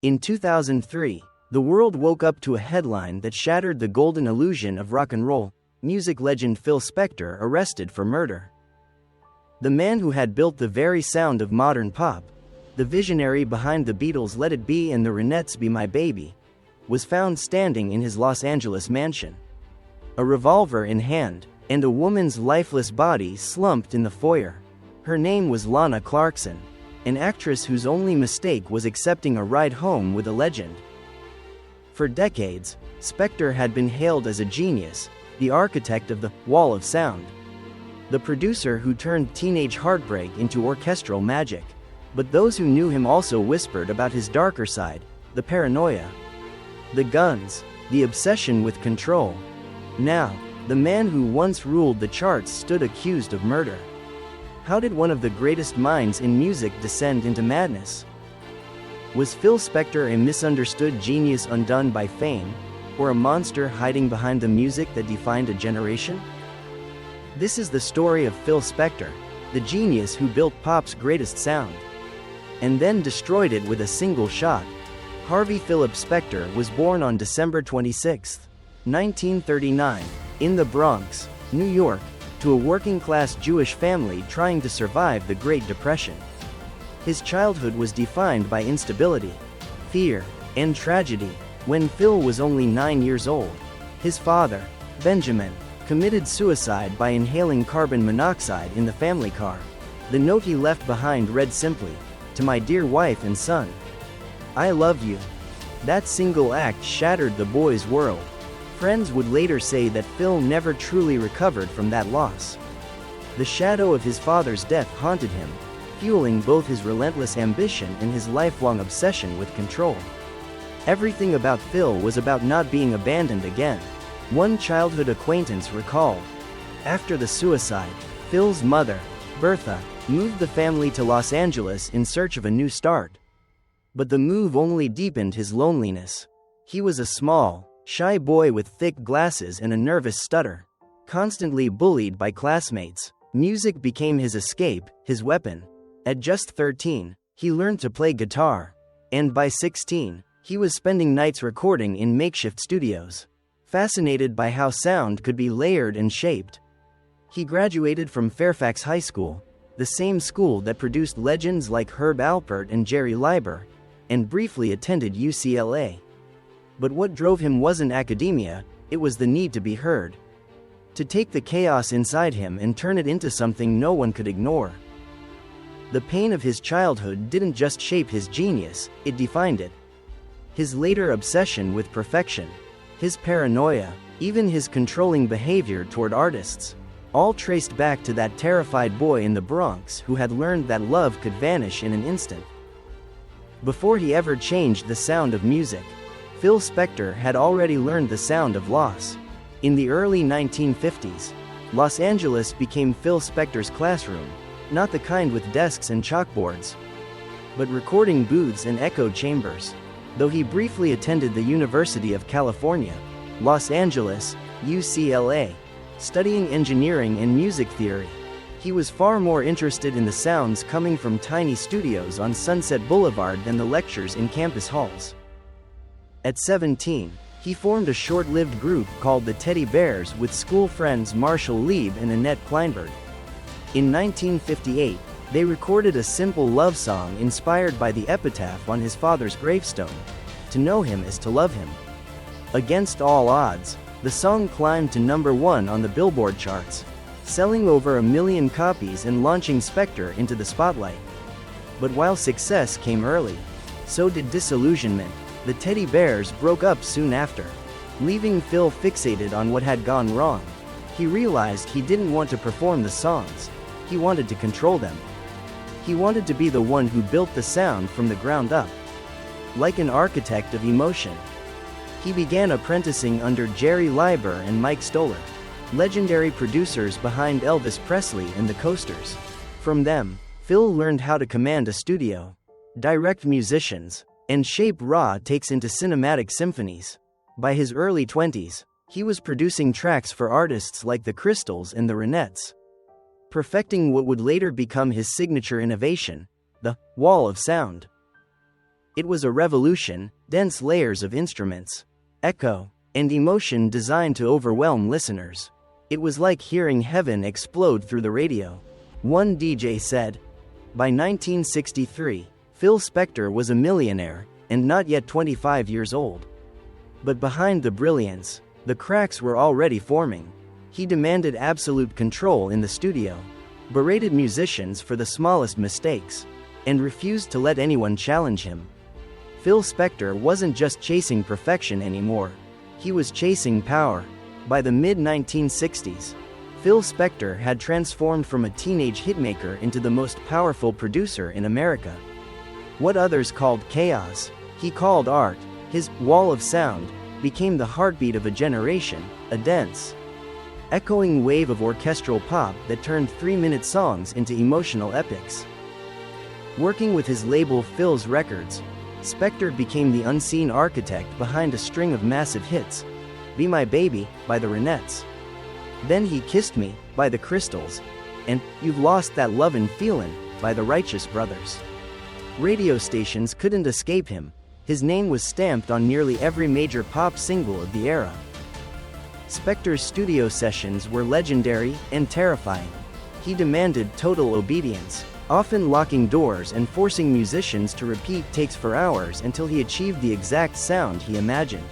In 2003, the world woke up to a headline that shattered the golden illusion of rock and roll: music legend Phil Spector arrested for murder. The man who had built the very sound of modern pop, the visionary behind the Beatles' Let It Be and the Ronettes' Be My Baby, was found standing in his Los Angeles mansion, a revolver in hand, and a woman's lifeless body slumped in the foyer. Her name was Lana Clarkson, an actress whose only mistake was accepting a ride home with a legend. For decades, Spector had been hailed as a genius, the architect of the Wall of Sound, the producer who turned teenage heartbreak into orchestral magic. But those who knew him also whispered about his darker side: the paranoia, the guns, the obsession with control. Now, the man who once ruled the charts stood accused of murder. How did one of the greatest minds in music descend into madness? Was Phil Spector a misunderstood genius undone by fame, or a monster hiding behind the music that defined a generation? This is the story of Phil Spector, the genius who built pop's greatest sound, and then destroyed it with a single shot. Harvey Philip Spector was born on December 26, 1939, in the Bronx, New York, to a working-class Jewish family trying to survive the Great Depression. His childhood was defined by instability, fear, and tragedy. When Phil was only 9 years old, his father, Benjamin, committed suicide by inhaling carbon monoxide in the family car. The note he left behind read simply, "To my dear wife and son, I love you." That single act shattered the boy's world. Friends would later say that Phil never truly recovered from that loss. The shadow of his father's death haunted him, fueling both his relentless ambition and his lifelong obsession with control. Everything about Phil was about not being abandoned again. One childhood acquaintance recalled, after the suicide, Phil's mother, Bertha, moved the family to Los Angeles in search of a new start. But the move only deepened his loneliness. He was a small, shy boy with thick glasses and a nervous stutter, constantly bullied by classmates. Music became his escape, his weapon. At just 13, he learned to play guitar, and by 16, he was spending nights recording in makeshift studios, fascinated by how sound could be layered and shaped. He graduated from Fairfax High School, the same school that produced legends like Herb Alpert and Jerry Leiber, and briefly attended UCLA. But what drove him wasn't academia, it was the need to be heard. To take the chaos inside him and turn it into something no one could ignore. The pain of his childhood didn't just shape his genius, it defined it. His later obsession with perfection, his paranoia, even his controlling behavior toward artists, all traced back to that terrified boy in the Bronx who had learned that love could vanish in an instant. Before he ever changed the sound of music, Phil Spector had already learned the sound of loss. In the early 1950s, Los Angeles became Phil Spector's classroom, not the kind with desks and chalkboards, but recording booths and echo chambers. Though he briefly attended the University of California, Los Angeles, UCLA, studying engineering and music theory, he was far more interested in the sounds coming from tiny studios on Sunset Boulevard than the lectures in campus halls. At 17, he formed a short-lived group called the Teddy Bears with school friends Marshall Lieb and Annette Kleinberg. In 1958, they recorded a simple love song inspired by the epitaph on his father's gravestone, "To know him is to love him." Against all odds, the song climbed to #1 on the Billboard charts, selling over 1 million copies and launching Spector into the spotlight. But while success came early, so did disillusionment. The Teddy Bears broke up soon after, leaving Phil fixated on what had gone wrong. He realized he didn't want to perform the songs, he wanted to control them. He wanted to be the one who built the sound from the ground up. Like an architect of emotion, he began apprenticing under Jerry Leiber and Mike Stoller, legendary producers behind Elvis Presley and the Coasters. From them, Phil learned how to command a studio, direct musicians, and shape raw takes into cinematic symphonies. By his early 20s, he was producing tracks for artists like the Crystals and the Ronettes, perfecting what would later become his signature innovation, the Wall of Sound. It was a revolution, dense layers of instruments, echo, and emotion designed to overwhelm listeners. It was like hearing heaven explode through the radio. One DJ said. By 1963, Phil Spector was a millionaire, and not yet 25 years old. But behind the brilliance, the cracks were already forming. He demanded absolute control in the studio, berated musicians for the smallest mistakes, and refused to let anyone challenge him. Phil Spector wasn't just chasing perfection anymore. He was chasing power. By the mid-1960s, Phil Spector had transformed from a teenage hitmaker into the most powerful producer in America. What others called chaos, he called art. His wall of sound became the heartbeat of a generation, a dense, echoing wave of orchestral pop that turned 3-minute songs into emotional epics. Working with his label Phil's Records, Spector became the unseen architect behind a string of massive hits. Be My Baby, by the Ronettes. Then He Kissed Me, by the Crystals. And You've Lost That Lovin' Feelin', by the Righteous Brothers. Radio stations couldn't escape him. His name was stamped on nearly every major pop single of the era. Spector's studio sessions were legendary and terrifying. He demanded total obedience, often locking doors and forcing musicians to repeat takes for hours until he achieved the exact sound he imagined.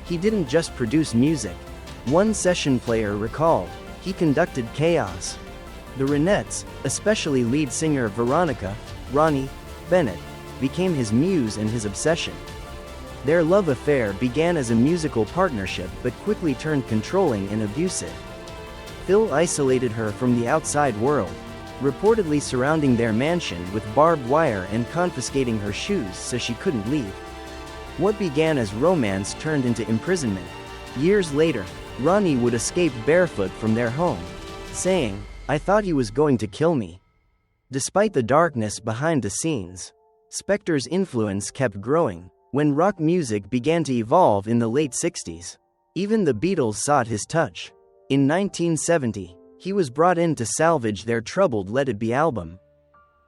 He didn't just produce music. One session player recalled, he conducted chaos. The Ronettes, especially lead singer Veronica, Ronnie, Bennett, became his muse and his obsession. Their love affair began as a musical partnership but quickly turned controlling and abusive. Phil isolated her from the outside world, reportedly surrounding their mansion with barbed wire and confiscating her shoes so she couldn't leave. What began as romance turned into imprisonment. Years later, Ronnie would escape barefoot from their home, saying, "I thought he was going to kill me." Despite the darkness behind the scenes, Spector's influence kept growing. When rock music began to evolve in the late 60s, even the Beatles sought his touch. In 1970, he was brought in to salvage their troubled Let It Be album,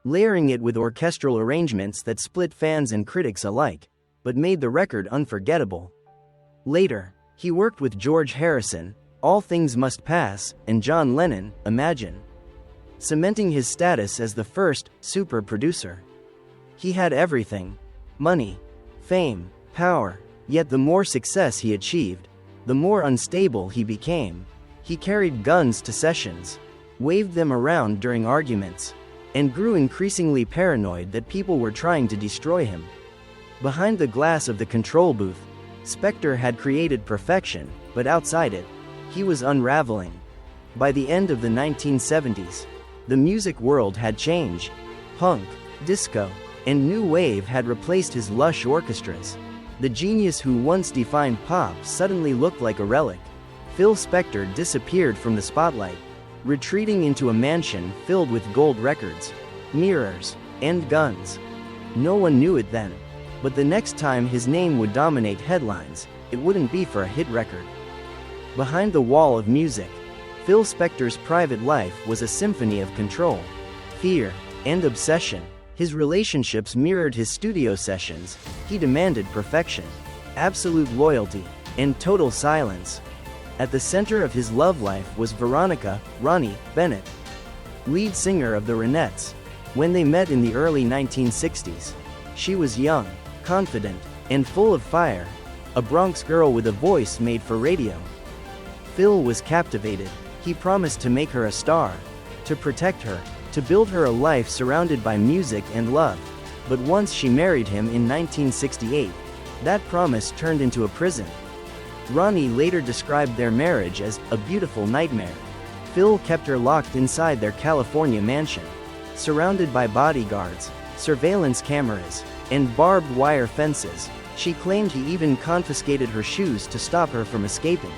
layering it with orchestral arrangements that split fans and critics alike, but made the record unforgettable. Later, he worked with George Harrison, All Things Must Pass, and John Lennon, Imagine, cementing his status as the first super producer. He had everything: money, fame, power, yet the more success he achieved, the more unstable he became. He carried guns to sessions, waved them around during arguments, and grew increasingly paranoid that people were trying to destroy him. Behind the glass of the control booth, Spector had created perfection, but outside it, he was unraveling. By the end of the 1970s, the music world had changed. Punk, disco, and new wave had replaced his lush orchestras. The genius who once defined pop suddenly looked like a relic. Phil Spector disappeared from the spotlight, retreating into a mansion filled with gold records, mirrors, and guns. No one knew it then, but the next time his name would dominate headlines, it wouldn't be for a hit record. Behind the wall of music, Phil Spector's private life was a symphony of control, fear, and obsession. His relationships mirrored his studio sessions. He demanded perfection, absolute loyalty, and total silence. At the center of his love life was Veronica, Ronnie, Bennett, lead singer of the Ronettes. When they met in the early 1960s, she was young, confident, and full of fire, a Bronx girl with a voice made for radio. Phil was captivated. He promised to make her a star, to protect her, to build her a life surrounded by music and love. But once she married him in 1968, that promise turned into a prison. Ronnie later described their marriage as a beautiful nightmare. Phil kept her locked inside their California mansion, surrounded by bodyguards, surveillance cameras, and barbed wire fences. She claimed he even confiscated her shoes to stop her from escaping.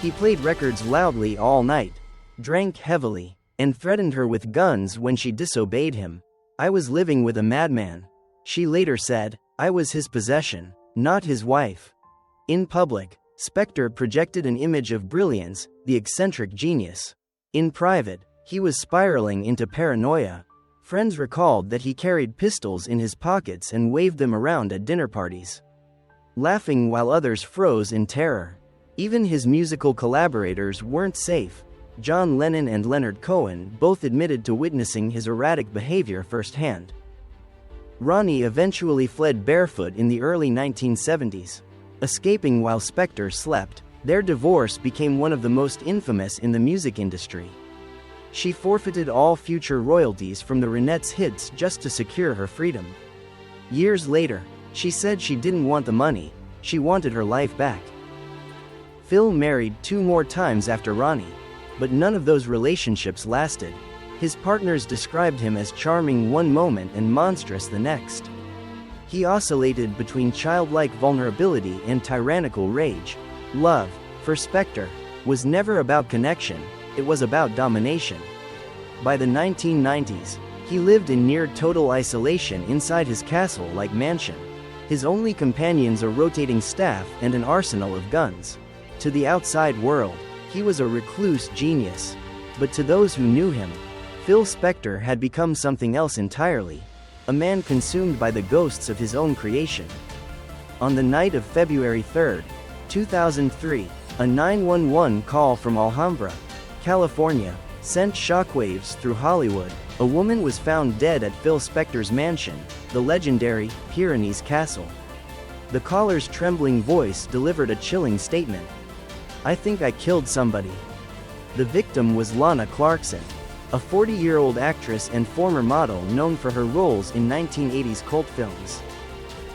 He played records loudly all night, drank heavily, and threatened her with guns when she disobeyed him. "I was living with a madman," she later said. "I was his possession, not his wife." In public, Spector projected an image of brilliance, the eccentric genius. In private, he was spiraling into paranoia. Friends recalled that he carried pistols in his pockets and waved them around at dinner parties, laughing while others froze in terror. Even his musical collaborators weren't safe. John Lennon and Leonard Cohen both admitted to witnessing his erratic behavior firsthand. Ronnie eventually fled barefoot in the early 1970s, escaping while Spector slept. Their divorce became one of the most infamous in the music industry. She forfeited all future royalties from the Ronettes' hits just to secure her freedom. Years later, she said she didn't want the money, she wanted her life back. Phil married 2 more times after Ronnie, but none of those relationships lasted. His partners described him as charming one moment and monstrous the next. He oscillated between childlike vulnerability and tyrannical rage. Love, for Spector, was never about connection, it was about domination. By the 1990s, he lived in near-total isolation inside his castle-like mansion. His only companions a rotating staff and an arsenal of guns. To the outside world, he was a recluse genius. But to those who knew him, Phil Spector had become something else entirely, a man consumed by the ghosts of his own creation. On the night of February 3, 2003, a 911 call from Alhambra, California, sent shockwaves through Hollywood. A woman was found dead at Phil Spector's mansion, the legendary Pyrenees Castle. The caller's trembling voice delivered a chilling statement. "I think I killed somebody." The victim was Lana Clarkson, a 40-year-old actress and former model known for her roles in 1980s cult films.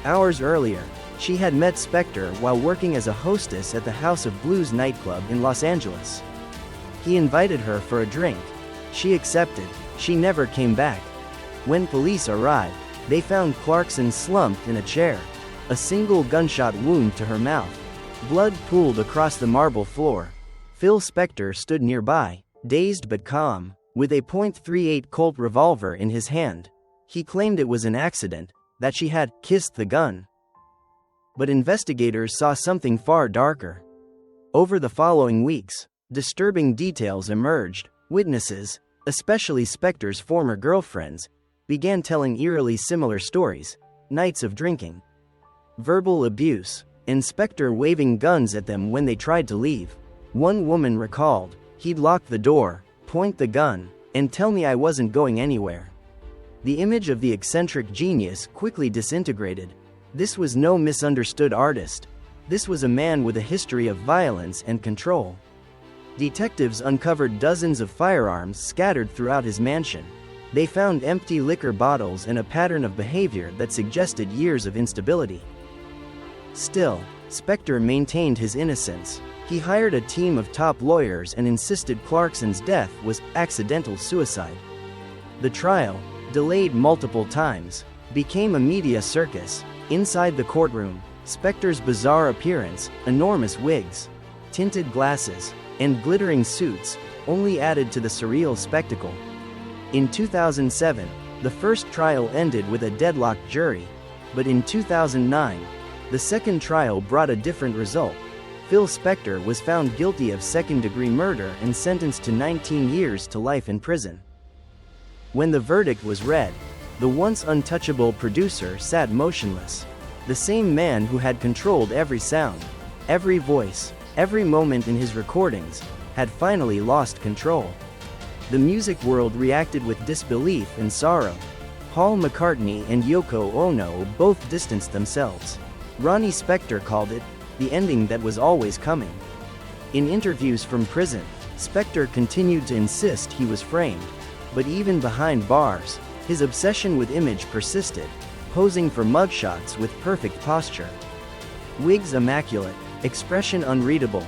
Hours earlier, she had met Spector while working as a hostess at the House of Blues nightclub in Los Angeles. He invited her for a drink. She accepted. She never came back. When police arrived, they found Clarkson slumped in a chair, a single gunshot wound to her mouth. Blood pooled across the marble floor. Phil Spector stood nearby, dazed but calm, with a .38 Colt revolver in his hand. He claimed it was an accident, that she had kissed the gun. But investigators saw something far darker. Over the following weeks, disturbing details emerged. Witnesses, especially Spector's former girlfriends, began telling eerily similar stories: nights of drinking, verbal abuse, and Spector waving guns at them when they tried to leave. One woman recalled, "He'd lock the door, point the gun, and tell me I wasn't going anywhere." The image of the eccentric genius quickly disintegrated. This was no misunderstood artist. This was a man with a history of violence and control. Detectives uncovered dozens of firearms scattered throughout his mansion. They found empty liquor bottles and a pattern of behavior that suggested years of instability. Still, Spector maintained his innocence. He hired a team of top lawyers and insisted Clarkson's death was accidental suicide. The trial, delayed multiple times, became a media circus. Inside the courtroom, Spector's bizarre appearance, enormous wigs, tinted glasses, and glittering suits only added to the surreal spectacle. In 2007, the first trial ended with a deadlocked jury, but in 2009, the second trial brought a different result. Phil Spector was found guilty of second-degree murder and sentenced to 19 years to life in prison. When the verdict was read, the once untouchable producer sat motionless. The same man who had controlled every sound, every voice, every moment in his recordings, had finally lost control. The music world reacted with disbelief and sorrow. Paul McCartney and Yoko Ono both distanced themselves. Ronnie Spector called it the ending that was always coming. In interviews from prison, Spector continued to insist he was framed. But even behind bars, his obsession with image persisted, posing for mugshots with perfect posture. Wigs immaculate, expression unreadable.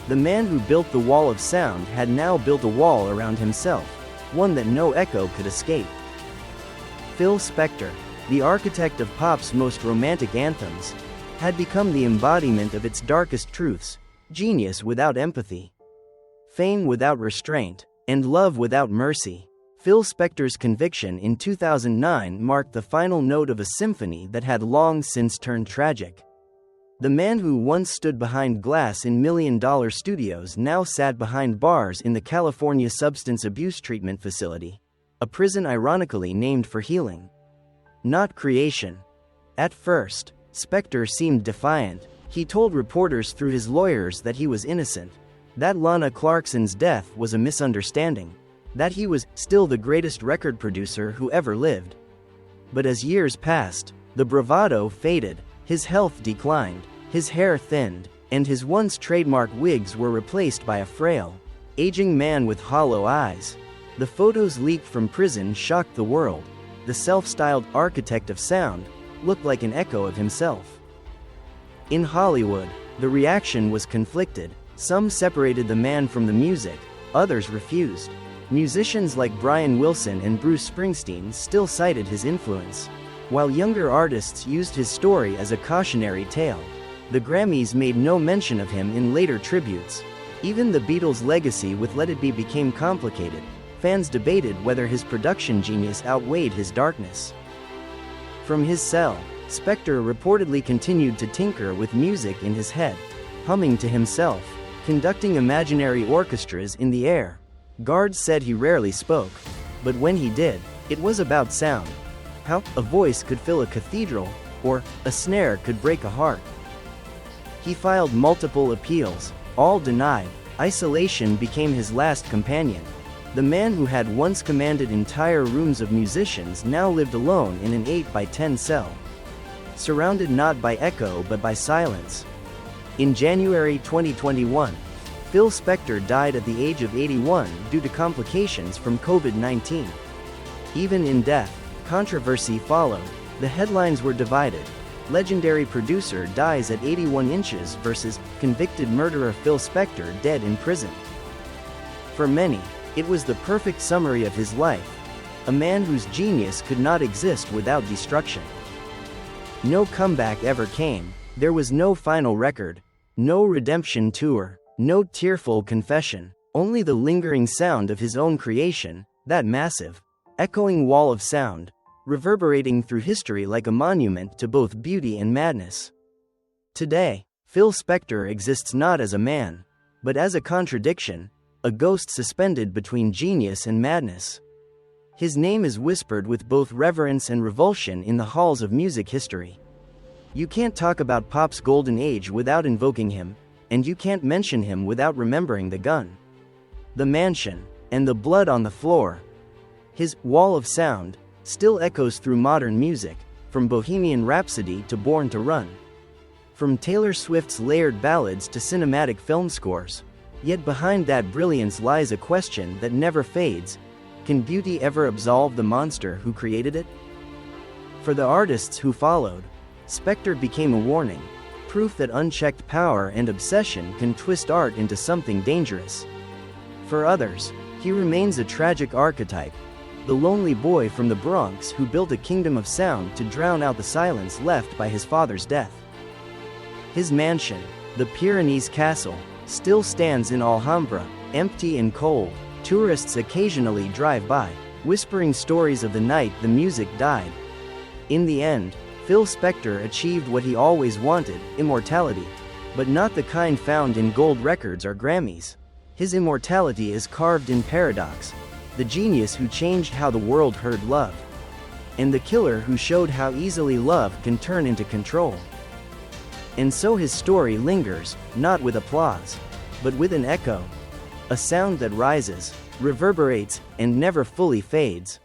The man who built the wall of sound had now built a wall around himself, one that no echo could escape. Phil Spector, the architect of pop's most romantic anthems, had become the embodiment of its darkest truths: genius without empathy, fame without restraint, and love without mercy. Phil Spector's conviction in 2009 marked the final note of a symphony that had long since turned tragic. The man who once stood behind glass in million-dollar studios now sat behind bars in the California substance abuse treatment facility. a prison ironically named for healing, not creation. At first, Spector seemed defiant. He told reporters through his lawyers that he was innocent, that Lana Clarkson's death was a misunderstanding, that he was still the greatest record producer who ever lived. But as years passed, the bravado faded, his health declined, his hair thinned, and his once trademark wigs were replaced by a frail, aging man with hollow eyes. The photos leaked from prison shocked the world. The self-styled architect of sound looked like an echo of himself. In Hollywood, the reaction was conflicted. Some separated the man from the music, others refused. Musicians like Brian Wilson and Bruce Springsteen still cited his influence, while younger artists used his story as a cautionary tale. The Grammys made no mention of him in later tributes. Even the Beatles' legacy with Let It Be became complicated. Fans debated whether his production genius outweighed his darkness. From his cell, Spector reportedly continued to tinker with music in his head, humming to himself, conducting imaginary orchestras in the air. Guards said he rarely spoke, but when he did, it was about sound. How a voice could fill a cathedral, or a snare could break a heart. He filed multiple appeals, all denied. Isolation became his last companion. The man who had once commanded entire rooms of musicians now lived alone in an 8x10 cell, surrounded not by echo but by silence. In January 2021, Phil Spector died at the age of 81 due to complications from COVID-19. Even in death, controversy followed. The headlines were divided. Legendary producer dies at 81 inches versus convicted murderer Phil Spector dead in prison. For many, it was the perfect summary of his life, a man whose genius could not exist without destruction. No comeback ever came. There was no final record, no redemption tour, no tearful confession, only the lingering sound of his own creation, that massive, echoing wall of sound, reverberating through history like a monument to both beauty and madness. Today, Phil Spector exists not as a man, but as a contradiction, a ghost suspended between genius and madness. His name is whispered with both reverence and revulsion in the halls of music history. You can't talk about pop's golden age without invoking him, and you can't mention him without remembering the gun, the mansion, and the blood on the floor. His wall of sound still echoes through modern music, from Bohemian Rhapsody to Born to Run, from Taylor Swift's layered ballads to cinematic film scores. Yet behind that brilliance lies a question that never fades: can beauty ever absolve the monster who created it? For the artists who followed, Spector became a warning, proof that unchecked power and obsession can twist art into something dangerous. For others, he remains a tragic archetype, the lonely boy from the Bronx who built a kingdom of sound to drown out the silence left by his father's death. His mansion, the Pyrenees Castle, still stands in Alhambra, empty and cold. Tourists occasionally drive by, whispering stories of the night the music died. In the end, Phil Spector achieved what he always wanted: immortality. But not the kind found in gold records or Grammys. His immortality is carved in paradox: the genius who changed how the world heard love, and the killer who showed how easily love can turn into control. And so his story lingers, not with applause, but with an echo, a sound that rises, reverberates, and never fully fades.